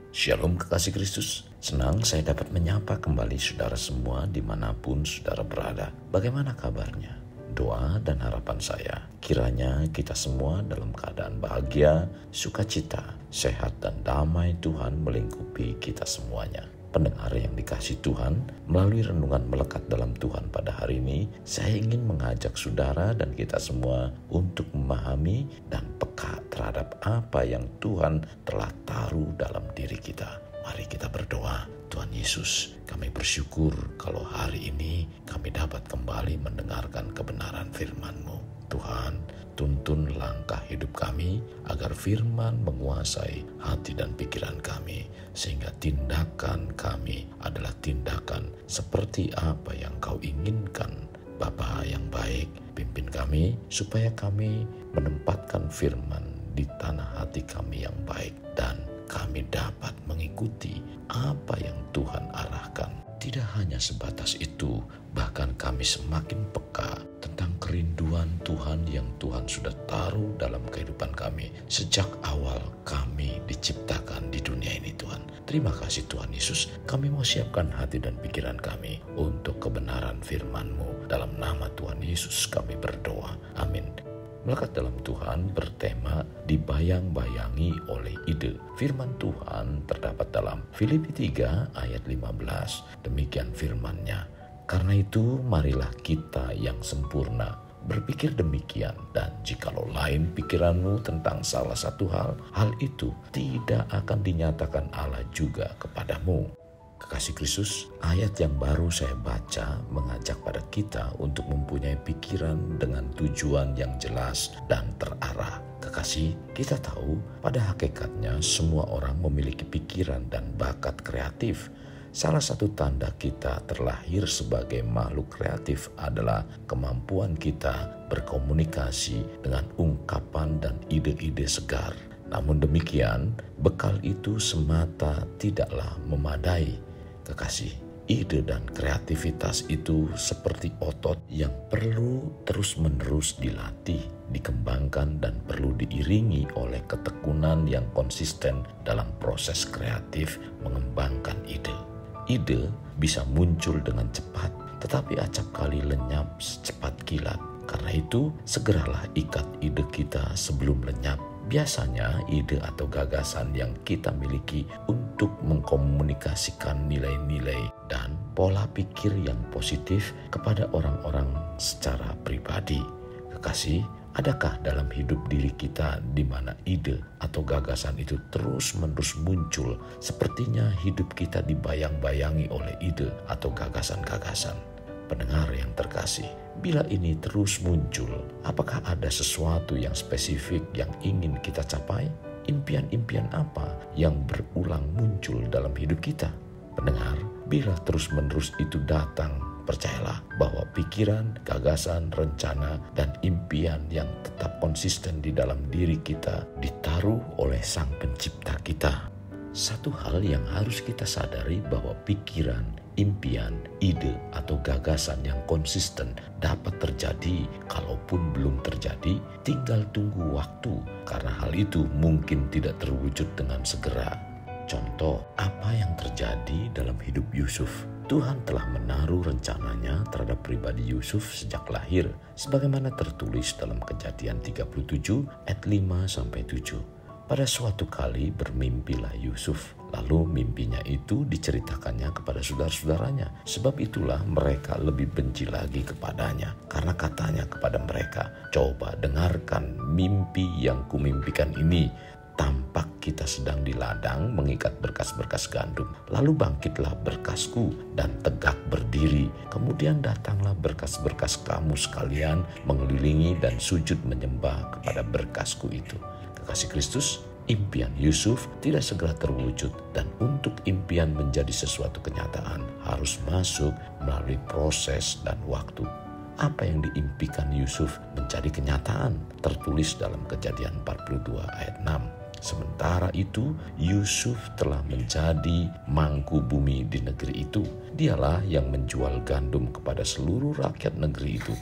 Shalom kekasih Kristus, senang saya dapat menyapa kembali saudara semua dimanapun saudara berada. Bagaimana kabarnya? Doa dan harapan saya, kiranya kita semua dalam keadaan bahagia, sukacita, sehat dan damai Tuhan melingkupi kita semuanya. Pendengar yang dikasihi Tuhan, melalui renungan melekat dalam Tuhan pada hari ini, saya ingin mengajak saudara dan kita semua untuk memahami dan peka terhadap apa yang Tuhan telah taruh dalam diri kita. Mari kita berdoa. Tuhan Yesus, kami bersyukur kalau hari ini kami dapat kembali mendengarkan kebenaran firman-Mu. Tuhan, tuntun langkah hidup kami agar firman menguasai hati dan pikiran kami, sehingga tindakan kami adalah tindakan seperti apa yang Kau inginkan. Bapa yang baik, pimpin kami supaya kami menempatkan firman di tanah hati kami yang baik dan kami dapat mengikuti apa yang Tuhan arahkan. Tidak hanya sebatas itu, bahkan kami semakin peka tentang kerinduan Tuhan yang Tuhan sudah taruh dalam kehidupan kami sejak awal kami diciptakan di dunia ini, Tuhan. Terima kasih Tuhan Yesus, kami mau siapkan hati dan pikiran kami untuk kebenaran firman-Mu. Dalam nama Tuhan Yesus kami berdoa, amin. Melekat dalam Tuhan bertema dibayang-bayangi oleh ide. Firman Tuhan terdapat dalam Filipi 3 ayat 15. Demikian firman-Nya. Karena itu marilah kita yang sempurna berpikir demikian, dan jikalau lain pikiranmu tentang salah satu hal itu tidak akan dinyatakan Allah juga kepadamu. Kekasih Kristus, ayat yang baru saya baca mengajak pada kita untuk mempunyai pikiran dengan tujuan yang jelas dan terarah. Kekasih, kita tahu pada hakikatnya semua orang memiliki pikiran dan bakat kreatif. Salah satu tanda kita terlahir sebagai makhluk kreatif adalah kemampuan kita berkomunikasi dengan ungkapan dan ide-ide segar. Namun demikian, bekal itu semata tidaklah memadai. Kekasih, ide dan kreativitas itu seperti otot yang perlu terus-menerus dilatih, dikembangkan, dan perlu diiringi oleh ketekunan yang konsisten dalam proses kreatif mengembangkan ide. Ide bisa muncul dengan cepat, tetapi acap kali lenyap secepat kilat. Karena itu, segeralah ikat ide kita sebelum lenyap. Biasanya ide atau gagasan yang kita miliki untuk mengkomunikasikan nilai-nilai dan pola pikir yang positif kepada orang-orang secara pribadi. Kekasih, adakah dalam hidup diri kita di mana ide atau gagasan itu terus-menerus muncul, sepertinya hidup kita dibayang-bayangi oleh ide atau gagasan-gagasan? Pendengar yang terkasih, bila ini terus muncul, apakah ada sesuatu yang spesifik yang ingin kita capai? Impian-impian apa yang berulang muncul dalam hidup kita? Pendengar, bila terus-menerus itu datang, percayalah bahwa pikiran, gagasan, rencana, dan impian yang tetap konsisten di dalam diri kita ditaruh oleh Sang Pencipta kita. Satu hal yang harus kita sadari bahwa pikiran, impian, ide, atau gagasan yang konsisten dapat terjadi. Kalaupun belum terjadi, tinggal tunggu waktu, karena hal itu mungkin tidak terwujud dengan segera. Contoh, apa yang terjadi dalam hidup Yusuf? Tuhan telah menaruh rencananya terhadap pribadi Yusuf sejak lahir, sebagaimana tertulis dalam Kejadian 37 ayat 5-7. Pada suatu kali bermimpilah Yusuf, lalu mimpinya itu diceritakannya kepada saudara-saudaranya. Sebab itulah mereka lebih benci lagi kepadanya, karena katanya kepada mereka, "Coba dengarkan mimpi yang kumimpikan ini. Tampak kita sedang di ladang mengikat berkas-berkas gandum. Lalu bangkitlah berkasku dan tegak berdiri. Kemudian datanglah berkas-berkas kamu sekalian mengelilingi dan sujud menyembah kepada berkasku itu." Kekasih Kristus, impian Yusuf tidak segera terwujud, dan untuk impian menjadi sesuatu kenyataan harus masuk melalui proses dan waktu. Apa yang diimpikan Yusuf menjadi kenyataan, tertulis dalam Kejadian 42 ayat 6. Sementara itu, Yusuf telah menjadi mangku bumi di negeri itu. Dialah yang menjual gandum kepada seluruh rakyat negeri itu.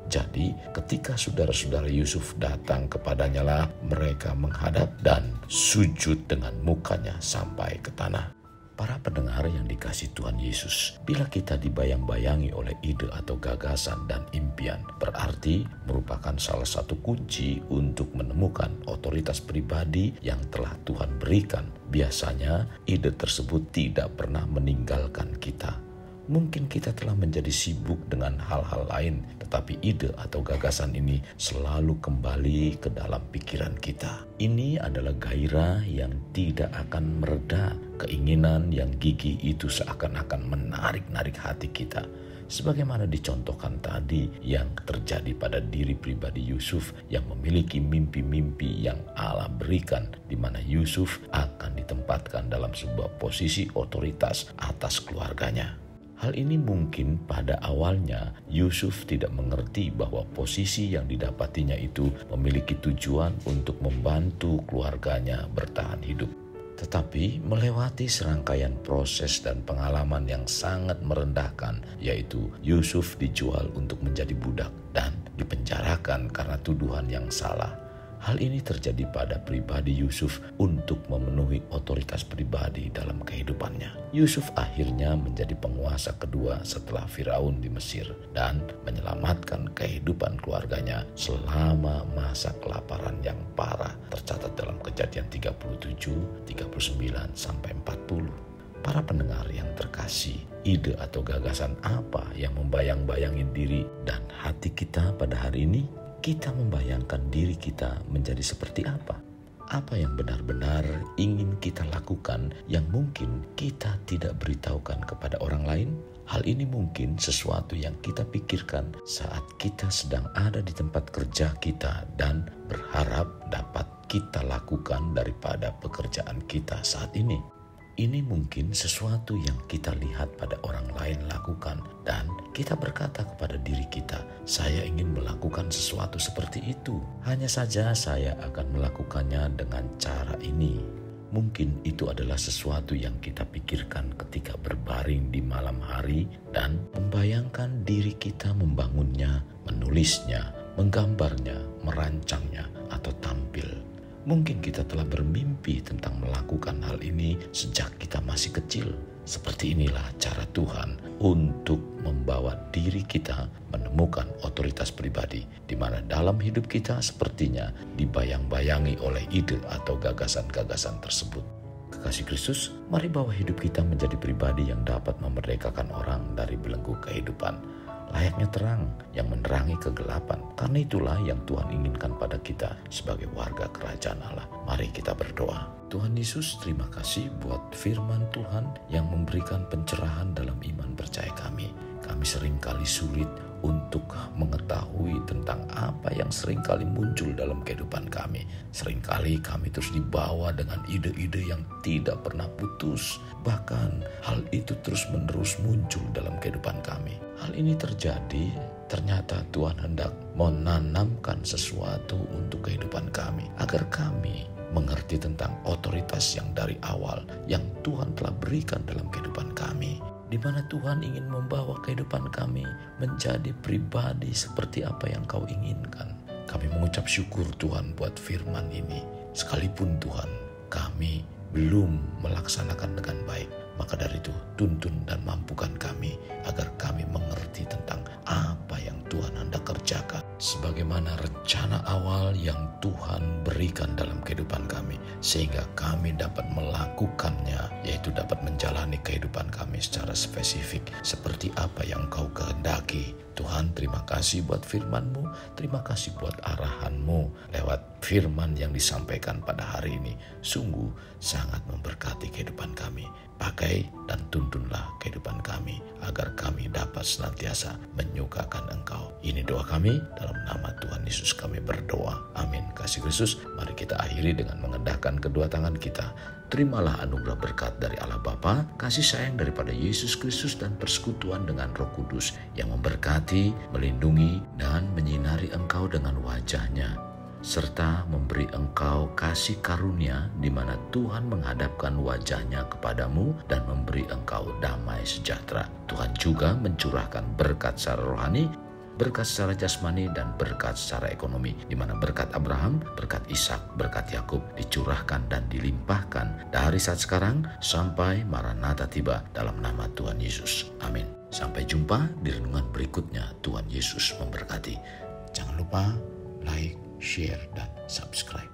Jadi ketika saudara-saudara Yusuf datang kepadanya lah mereka menghadap dan sujud dengan mukanya sampai ke tanah. Para pendengar yang dikasihi Tuhan Yesus, bila kita dibayang-bayangi oleh ide atau gagasan dan impian, berarti merupakan salah satu kunci untuk menemukan otoritas pribadi yang telah Tuhan berikan. Biasanya ide tersebut tidak pernah meninggalkan kita. Mungkin kita telah menjadi sibuk dengan hal-hal lain, tetapi ide atau gagasan ini selalu kembali ke dalam pikiran kita. Ini adalah gairah yang tidak akan mereda. Keinginan yang gigih itu seakan-akan menarik-narik hati kita. Sebagaimana dicontohkan tadi yang terjadi pada diri pribadi Yusuf yang memiliki mimpi-mimpi yang Allah berikan, di mana Yusuf akan ditempatkan dalam sebuah posisi otoritas atas keluarganya. Hal ini mungkin pada awalnya Yusuf tidak mengerti bahwa posisi yang didapatinya itu memiliki tujuan untuk membantu keluarganya bertahan hidup. Tetapi melewati serangkaian proses dan pengalaman yang sangat merendahkan, yaitu Yusuf dijual untuk menjadi budak dan dipenjarakan karena tuduhan yang salah. Hal ini terjadi pada pribadi Yusuf untuk memenuhi otoritas pribadi dalam kehidupannya. Yusuf akhirnya menjadi penguasa kedua setelah Firaun di Mesir dan menyelamatkan kehidupan keluarganya selama masa kelaparan yang parah, tercatat dalam Kejadian 37, 39 sampai 40. Para pendengar yang terkasih, ide atau gagasan apa yang membayang-bayangi diri dan hati kita pada hari ini? Kita membayangkan diri kita menjadi seperti apa? Apa yang benar-benar ingin kita lakukan yang mungkin kita tidak beritahukan kepada orang lain? Hal ini mungkin sesuatu yang kita pikirkan saat kita sedang ada di tempat kerja kita dan berharap dapat kita lakukan daripada pekerjaan kita saat ini. Ini mungkin sesuatu yang kita lihat pada orang lain lakukan dan kita berkata kepada diri kita, saya ingin melakukan sesuatu seperti itu. Hanya saja saya akan melakukannya dengan cara ini. Mungkin itu adalah sesuatu yang kita pikirkan ketika berbaring di malam hari dan membayangkan diri kita membangunnya, menulisnya, menggambarnya, merancangnya, atau tampil. Mungkin kita telah bermimpi tentang melakukan hal ini sejak kita masih kecil. Seperti inilah cara Tuhan untuk membawa diri kita menemukan otoritas pribadi, di mana dalam hidup kita sepertinya dibayang-bayangi oleh ide atau gagasan-gagasan tersebut. Kekasih Kristus, mari bawa hidup kita menjadi pribadi yang dapat memerdekakan orang dari belenggu kehidupan. Layaknya terang yang menerangi kegelapan. Karena itulah yang Tuhan inginkan pada kita sebagai warga kerajaan Allah. Mari kita berdoa. Tuhan Yesus, terima kasih buat firman Tuhan yang memberikan pencerahan dalam iman percaya kami. Kami seringkali sulit untuk mengetahui tentang apa yang seringkali muncul dalam kehidupan kami. Seringkali kami terus dibawa dengan ide-ide yang tidak pernah putus. Bahkan hal itu terus-menerus muncul dalam kehidupan kami. Hal ini terjadi, ternyata Tuhan hendak menanamkan sesuatu untuk kehidupan kami, agar kami mengerti tentang otoritas yang dari awal yang Tuhan telah berikan dalam kehidupan kami, di mana Tuhan ingin membawa kehidupan kami menjadi pribadi seperti apa yang Kau inginkan. Kami mengucap syukur Tuhan buat firman ini. Sekalipun Tuhan, kami belum melaksanakan dengan baik, maka dari itu tuntun dan mampukan kami agar kami mengerti tentang apa yang Tuhan hendak kerjakan, sebagaimana rencana awal yang Tuhan berikan dalam kehidupan kami, sehingga kami dapat melakukannya, yaitu dapat menjalani kehidupan kami secara spesifik seperti apa yang Kau kehendaki. Tuhan, terima kasih buat firman-Mu, terima kasih buat arahan-Mu lewat firman yang disampaikan pada hari ini. Sungguh sangat memberkati kehidupan kami. Pakai dan tuntunlah kehidupan kami agar kami dapat senantiasa menyukakan Engkau. Ini doa kami, dalam nama Tuhan Yesus kami berdoa. Amin. Kasih Kristus, mari kita akhiri dengan mengendahkan kedua tangan kita. Terimalah anugerah berkat dari Allah Bapa, kasih sayang daripada Yesus Kristus, dan persekutuan dengan Roh Kudus yang memberkati, melindungi, dan menyinari engkau dengan wajah-Nya, serta memberi engkau kasih karunia di mana Tuhan menghadapkan wajah-Nya kepadamu dan memberi engkau damai sejahtera. Tuhan juga mencurahkan berkat secara rohani berkat secara jasmani dan berkat secara ekonomi, di mana berkat Abraham, berkat Ishak, berkat Yakub dicurahkan dan dilimpahkan dari saat sekarang sampai Maranatha tiba, dalam nama Tuhan Yesus. Amin. Sampai jumpa di renungan berikutnya. Tuhan Yesus memberkati. Jangan lupa like, share, dan subscribe.